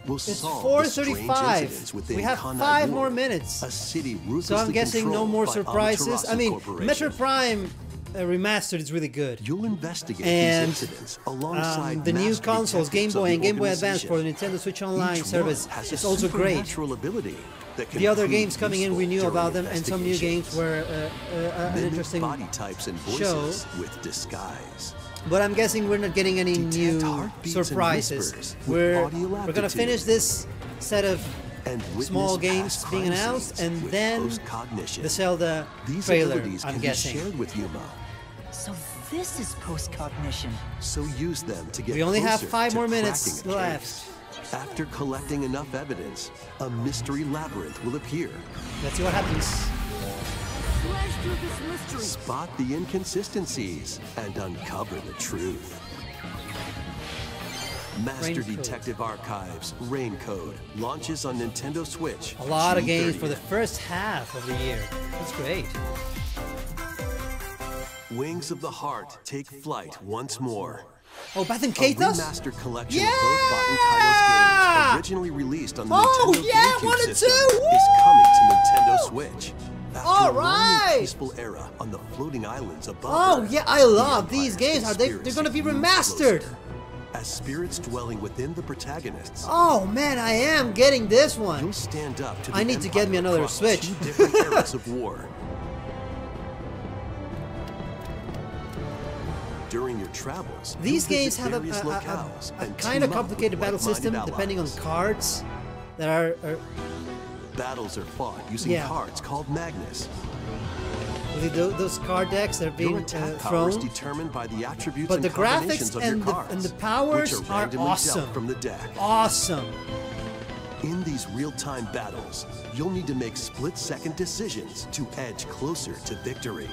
will it's solve the strange 4:35. incidents within We have Kanai 5 Ward, more minutes. a city So ruthlessly I'm guessing no controlled more by surprises. Amaterasu I mean, Corporation. Metroid Prime Remastered is really good. You'll investigate And these incidents alongside the new master consoles, Game detectives of Boy the and Game Boy Advance for the organization. Nintendo Switch Online Each service one has a is also great. supernatural ability that can The other prove games coming in, we knew useful about them, during and some new games investigations. were an Mimic interesting body types and show. voices with disguise. But I'm guessing we're not getting any Detect new heartbeats and surprises. whispers with We're audio gonna aptitude. finish this set of And small witness games past being crime announced, scenes and with then post-cognition. the Zelda These trailer, abilities I'm can guessing. be shared with Yuma, So this is post-cognition. so use them to get We only have closer 5 to more cracking minutes a left. case. After collecting enough evidence, a mystery labyrinth will appear. Let's see what happens. Spot the inconsistencies and uncover the truth. Master Rain Code. Detective Archives Rain Code launches on Nintendo Switch. A lot of June games 30th. for the first half of the year. That's great. Wings of the Heart take flight once more. Oh, Bath and A Kaitos? remastered collection Yeah! of both Batten Kaitos games, originally released on the Oh, Nintendo yeah, GameCube 1 and system, 2, is coming to Nintendo Switch. After All a long right! and peaceful era on the floating islands above Oh, Earth, yeah, I love the these Empire games. They're going to conspiracy be moves remastered. closer. As spirits dwelling within the protagonists, Oh, man, I am getting this one. you'll stand up to the I need to get me Empire another across Switch. 2 different eras of war. During your travels, These you'll games visit have various locales a and kind of team up complicated with battle like-minded system, depending on allies. cards that are Battles are fought using Yeah. cards called Magnus. those card decks that are Your being attack power is thrown. determined by the attributes But and the combinations graphics of and your the cards, powers which are randomly awesome. dealt from the deck. Awesome. In these real-time battles, you'll need to make split-second decisions to edge closer to victory.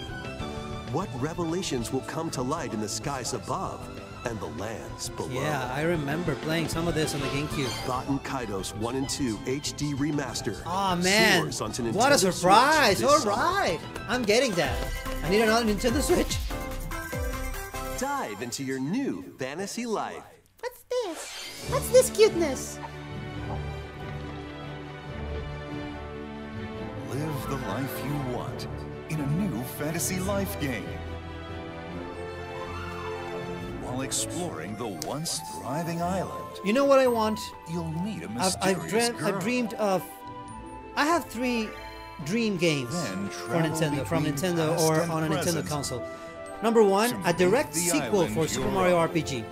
What revelations will come to light in the skies above and the lands below? Yeah, I remember playing some of this on the GameCube. Baten Kaitos 1 and 2 HD Remaster. Oh man, Soars onto Nintendo what a surprise! Switch this Alright, I'm getting that. I need another Nintendo Switch. Dive into your new fantasy life. What's this? What's this cuteness? Live the life you want in a new fantasy life game. While exploring the once thriving island. You know what I want? You'll meet a mysterious girl. I've dreamed of... I have 3 dream games for Nintendo, from Nintendo or on a Nintendo console. Number 1, a direct sequel for Super Mario RPG.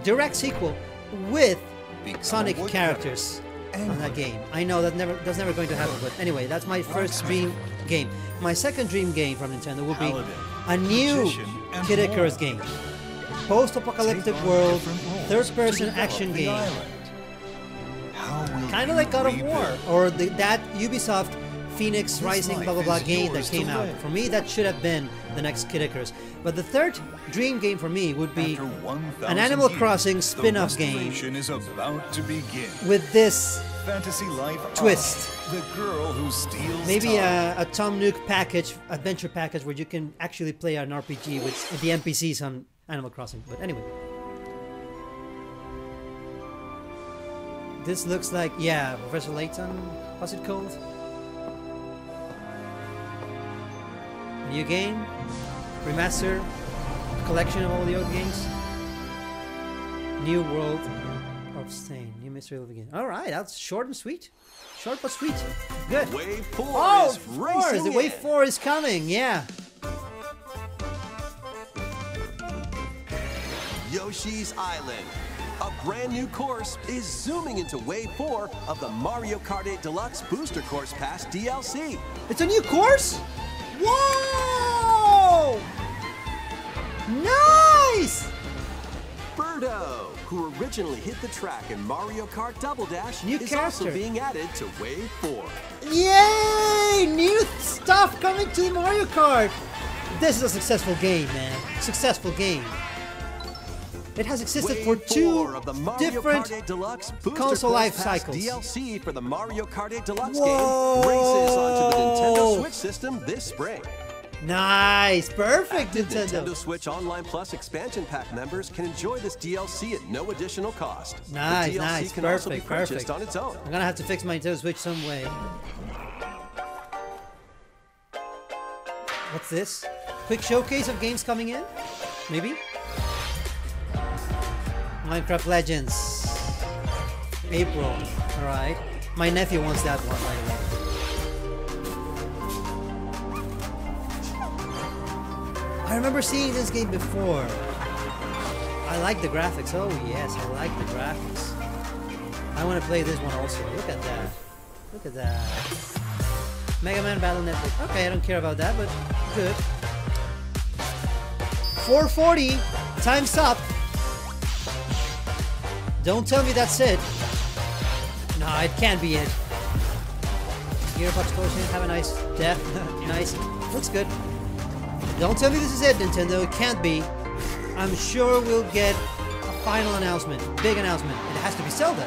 Direct sequel with Sonic characters on that game. I know that's never going to happen, but anyway, that's my first dream game. My second dream game from Nintendo will be a new Kid Icarus game. Post-apocalyptic world, third-person action game. Kind of like God of War, or that Ubisoft Phoenix Rising blah blah blah game that came out. For me, that should have been the next Kid Icarus. But the third dream game for me would be an Animal Crossing spin-off game with this fantasy life twist. The girl who steals maybe a Tom Nook package, adventure package, where you can actually play an RPG with the NPCs on Animal Crossing. But anyway, this looks like, yeah, Professor Layton. What's it called? New game, remaster, collection of all the old games. New World of Stain, new mystery of the game. All right, that's short and sweet. Short but sweet. Good. Wave 4 is racing. The Wave 4 is coming. Yeah. Yoshi's Island. A brand new course is zooming into Wave 4 of the Mario Kart 8 Deluxe Booster Course Pass DLC. It's a new course? Whoa! Nice! Birdo, who originally hit the track in Mario Kart Double Dash, new is character. Also being added to Wave 4. Yay! New stuff coming to Mario Kart! This is a successful game, man. Successful game. It has existed for 2 different console life cycles. DLC for the Mario Kart 8 Deluxe game races onto the Nintendo Switch system this spring. Nice, perfect, Nintendo Switch Online Plus expansion pack members can enjoy this DLC at no additional cost. Nice, the DLC nice, can perfect, also be purchased on its own. I'm gonna have to fix my Nintendo Switch some way. What's this? Quick showcase of games coming in? Maybe? Minecraft Legends. April. Alright. My nephew wants that one, by the way. I remember seeing this game before. I like the graphics. Oh yes, I like the graphics. I want to play this one also. Look at that. Look at that. Mega Man Battle Network. Okay, I don't care about that, but good. 440. Time's up. Don't tell me that's it. No, it can't be it. Gearbox Corporation, have a nice death. Nice. Looks good. Don't tell me this is it, Nintendo. It can't be. I'm sure we'll get a final announcement. Big announcement. It has to be Zelda.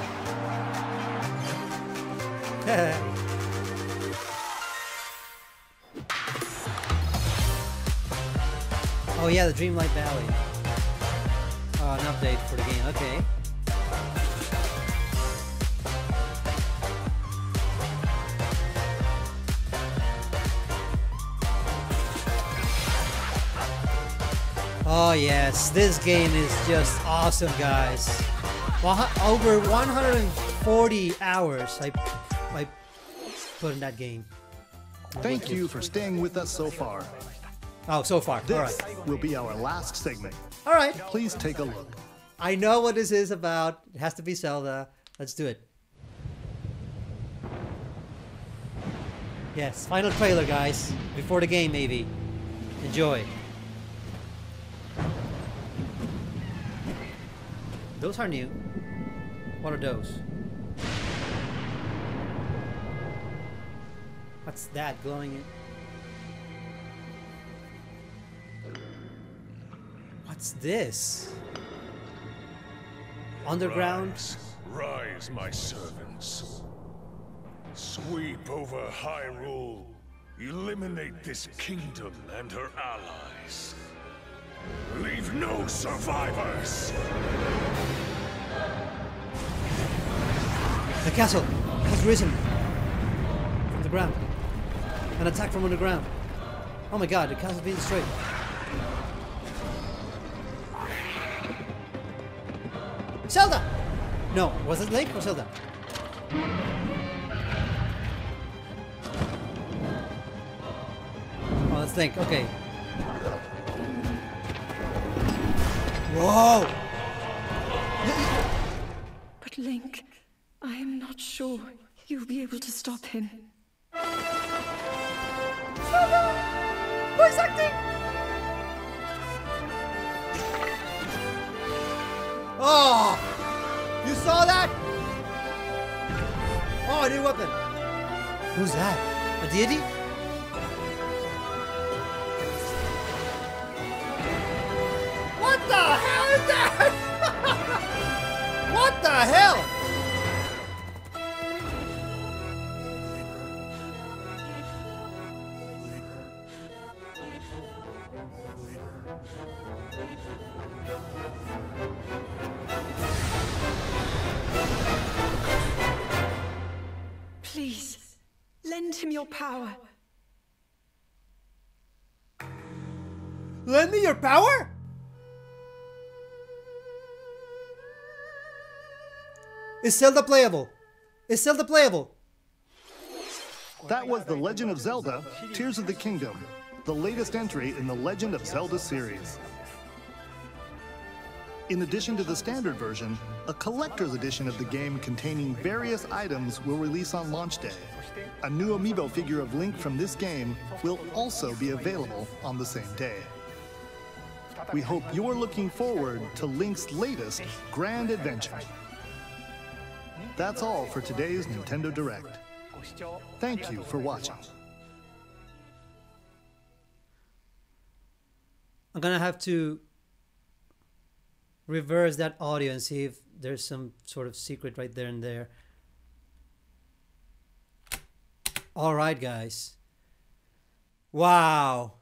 Oh yeah, the Dreamlight Valley. Oh, an update for the game. Okay. Oh yes, this game is just awesome, guys. Over 140 hours I put in that game. Thank you for staying with us so far. Oh, so far. This all right. will be our last segment. All right. Please take a look. I know what this is about. It has to be Zelda. Let's do it. Yes, final trailer, guys. Before the game, maybe. Enjoy. Those are new. What are those? What's that glowing? What's this? Underground? Rise, my servants. Sweep over Hyrule. Eliminate this kingdom and her allies. Leave no survivors. The castle has risen from the ground. An attack from underground. Oh my god, the castle's being destroyed. Zelda! No, was it Link or Zelda? Oh, that's Link, okay. Whoa! But Link, I am not sure you'll be able to stop him. Zelda! Voice acting! Oh! You saw that? Oh, a new weapon. Who's that? A deity? What the hell is that? What the hell? Please, lend him your power. Lend me your power? Is Zelda playable? Is Zelda playable? That was The Legend of Zelda, Tears of the Kingdom, the latest entry in the Legend of Zelda series. In addition to the standard version, a collector's edition of the game containing various items will release on launch day. A new amiibo figure of Link from this game will also be available on the same day. We hope you're looking forward to Link's latest grand adventure. That's all for today's Nintendo Direct. Thank you for watching. I'm gonna have to reverse that audio and see if there's some sort of secret right there and there. All right, guys. Wow.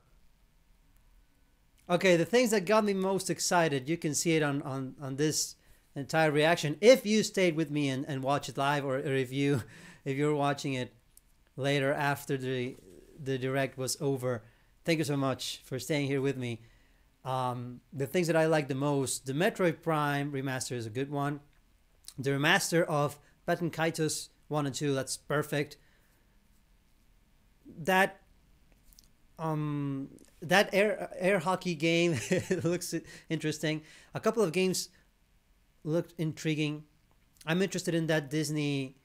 Okay, the things that got me most excited, you can see it on this entire reaction if you stayed with me and watch it live, or if you're watching it later after the direct was over. Thank you so much for staying here with me. The things that I like the most, the Metroid Prime remaster is a good one. The remaster of Baton Kaitos 1 and 2, that's perfect. That air hockey game looks interesting. A couple of games looked intriguing. I'm interested in that Disney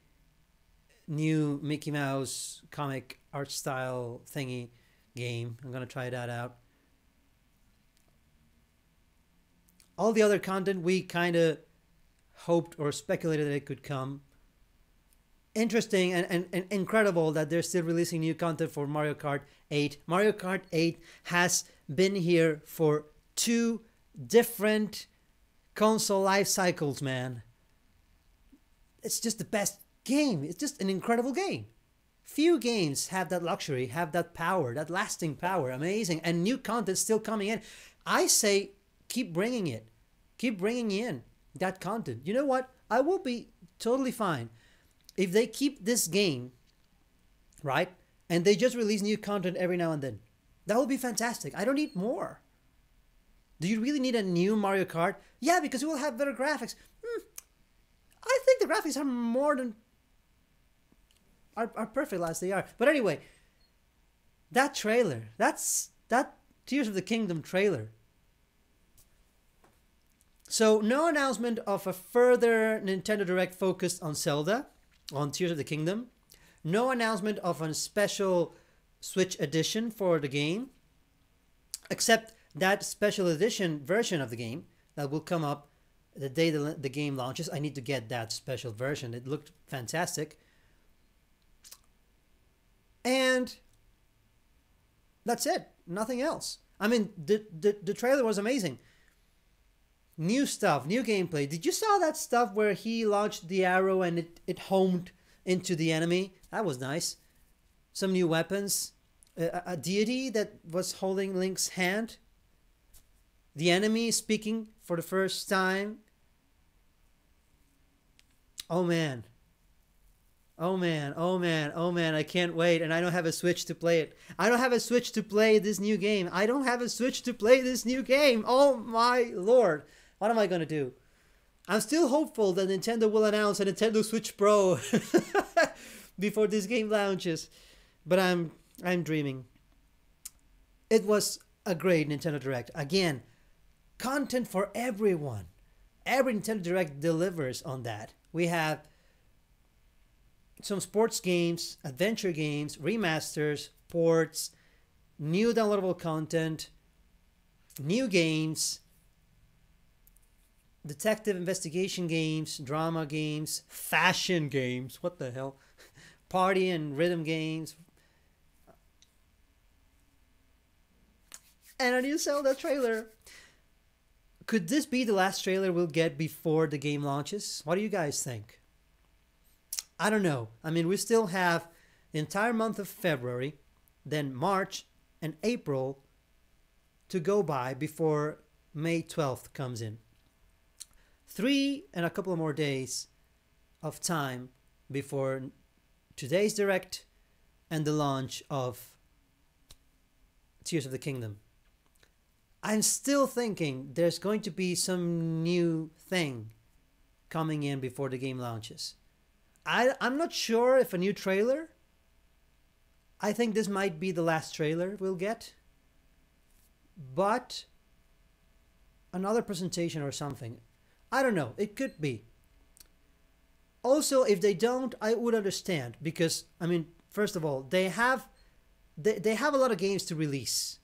new Mickey Mouse comic art style thingy game. I'm gonna try that out. All the other content we kind of hoped or speculated that it could come. Interesting and incredible that they're still releasing new content for Mario Kart 8. Mario Kart 8 has been here for 2 different console life cycles, man. It's just the best game. It's just an incredible game. Few games have that luxury, have that power, that lasting power. Amazing. And new content still coming in. I say keep bringing it. Keep bringing in that content. You know what? I will be totally fine if they keep this game, right? And they just release new content every now and then. That would be fantastic. I don't need more. Do you really need a new Mario Kart? Yeah, because it will have better graphics. I think the graphics are more than... are perfect as they are. But anyway, that trailer, that Tears of the Kingdom trailer. So no announcement of a further Nintendo Direct focused on Zelda, on Tears of the Kingdom. No announcement of a special Switch edition for the game, except that special edition version of the game that will come up the day the game launches. I need to get that special version. It looked fantastic. And That's it. Nothing else. I mean, the trailer was amazing. New stuff, new gameplay. Did you saw that stuff where he launched the arrow and it homed into the enemy? That was nice. Some new weapons. A deity that was holding Link's hand. The enemy speaking for the first time. Oh man. Oh man, oh man, oh man, I can't wait. And I don't have a Switch to play it. I don't have a Switch to play this new game. I don't have a Switch to play this new game. Oh my lord. What am I going to do? I'm still hopeful that Nintendo will announce a Nintendo Switch Pro before this game launches. But I'm dreaming. It was a great Nintendo Direct. Again, content for everyone. Every Nintendo Direct delivers on that. We have some sports games, adventure games, remasters, ports, new downloadable content, new games, detective investigation games, drama games, fashion games, what the hell, party and rhythm games, and a new Zelda trailer. Could this be the last trailer we'll get before the game launches? What do you guys think? I don't know. I mean, we still have the entire month of February, then March and April to go by before May 12th comes in. 3 and a couple of more days of time before today's Direct and the launch of Tears of the Kingdom. I'm still thinking there's going to be some new thing coming in before the game launches. I'm not sure if a new trailer. I think this might be the last trailer we'll get. But another presentation or something. I don't know. It could be. Also, if they don't, I would understand. Because, I mean, first of all, they have a lot of games to release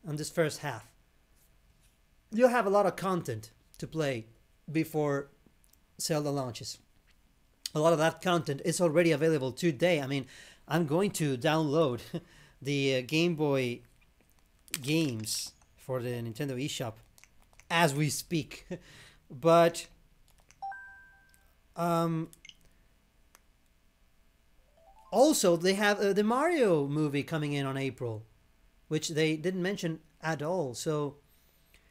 on this first half. You'll have a lot of content to play before Zelda launches. A lot of that content is already available today. I mean, I'm going to download the Game Boy games for the Nintendo eShop as we speak. But also they have the Mario movie coming in on April, which they didn't mention at all. So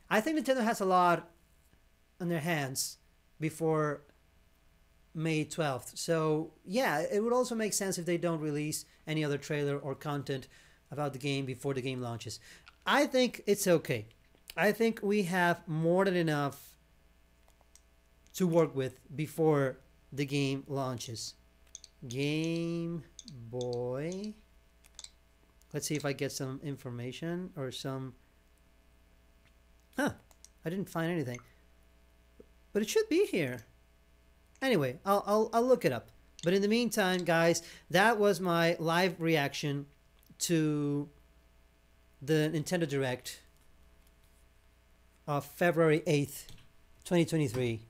I think Nintendo has a lot on their hands before May 12th. So yeah, it would also make sense if they don't release any other trailer or content about the game before the game launches. I think it's okay. I think we have more than enough to work with before the game launches. Game Boy. Let's see if I get some information or some... Huh, I didn't find anything. But it should be here. Anyway, I'll look it up. But in the meantime, guys, that was my live reaction to the Nintendo Direct of February 8th, 2023.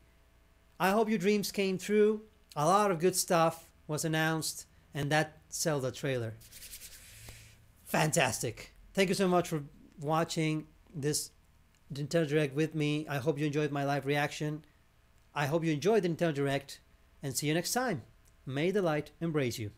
I hope your dreams came true. A lot of good stuff was announced, and that Zelda trailer. Fantastic. Thank you so much for watching this Nintendo Direct with me. I hope you enjoyed my live reaction. I hope you enjoyed the Nintendo Direct, and see you next time. May the light embrace you.